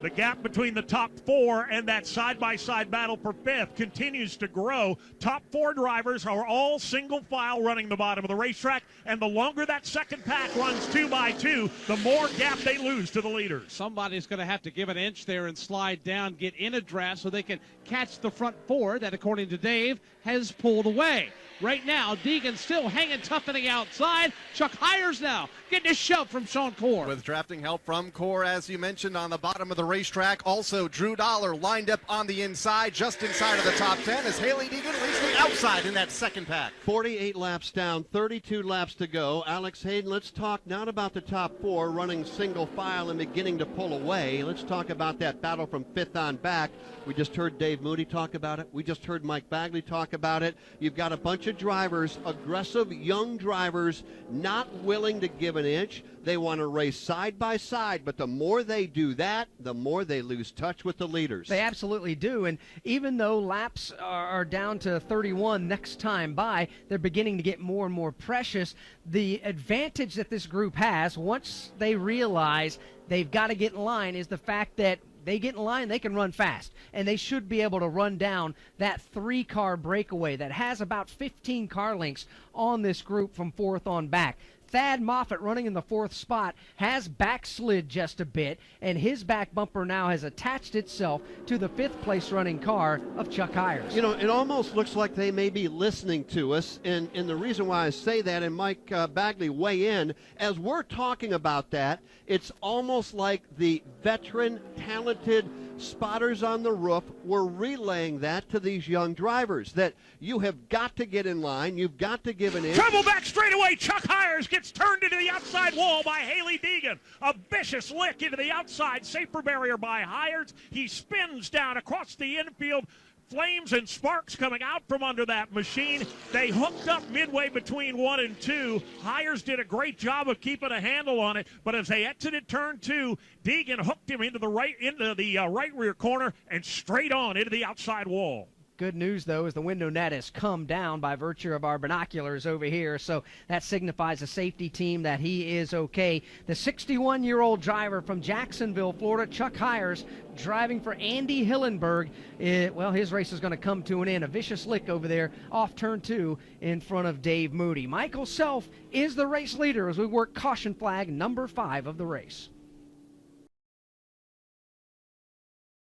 The gap between the top four and that side-by-side battle for fifth continues to grow. Top four drivers are all single file running the bottom of the racetrack, and the longer that second pack runs 2 by 2, the more gap they lose to the leaders. Somebody's going to have to give an inch there and slide down, get in a draft so they can catch the front four that, according to Dave, has pulled away. Right now, Deegan's still hanging tough on the outside. Chuck Hiers now getting a shove from Sean Core. With drafting help from Core, as you mentioned, on the bottom of the racetrack. Also, Drew Dollar lined up on the inside, just inside of the top 10, as Haley Deegan reached the outside in that second pack. 48 laps down, 32 laps to go. Alex Hayden, let's talk not about the top four running single file and beginning to pull away. Let's talk about that battle from fifth on back. We just heard Dave Moody talk about it. We just heard Mike Bagley talk about it. You've got a bunch of drivers, aggressive young drivers, not willing to give an inch. They want to race side by side, but the more they do that, the more they lose touch with the leaders. They absolutely do, and even though laps are down to 31 next time by, they're beginning to get more and more precious. The advantage that this group has, once they realize they've got to get in line, is the fact that they get in line, they can run fast, and they should be able to run down that 3-car breakaway that has about 15 car lengths on this group from fourth on back. Thad Moffitt, running in the fourth spot, has backslid just a bit, and his back bumper now has attached itself to the fifth place running car of Chuck Hiers. You know, it almost looks like they may be listening to us, and the reason why I say that, and Mike Bagley weigh in, as we're talking about that, it's almost like the veteran, talented spotters on the roof were relaying that to these young drivers, that you have got to get in line, you've got to give an inch. Trouble back straight away. Chuck Hiers gets turned into the outside wall by Haley Deegan. A vicious lick into the outside safer barrier by Hiers. He spins down across the infield. Flames and sparks coming out from under that machine. They hooked up midway between 1 and 2. Hiers did a great job of keeping a handle on it, but as they exited turn 2, Deegan hooked him into the right rear corner and straight on into the outside wall. Good news, though, is the window net has come down by virtue of our binoculars over here, so that signifies a safety team that he is okay. The 61-year-old driver from Jacksonville, Florida, Chuck Hiers, driving for Andy Hillenberg. Well, his race is going to come to an end. A vicious lick over there off turn 2 in front of Dave Moody. Michael Self is the race leader as we work caution flag number 5 of the race.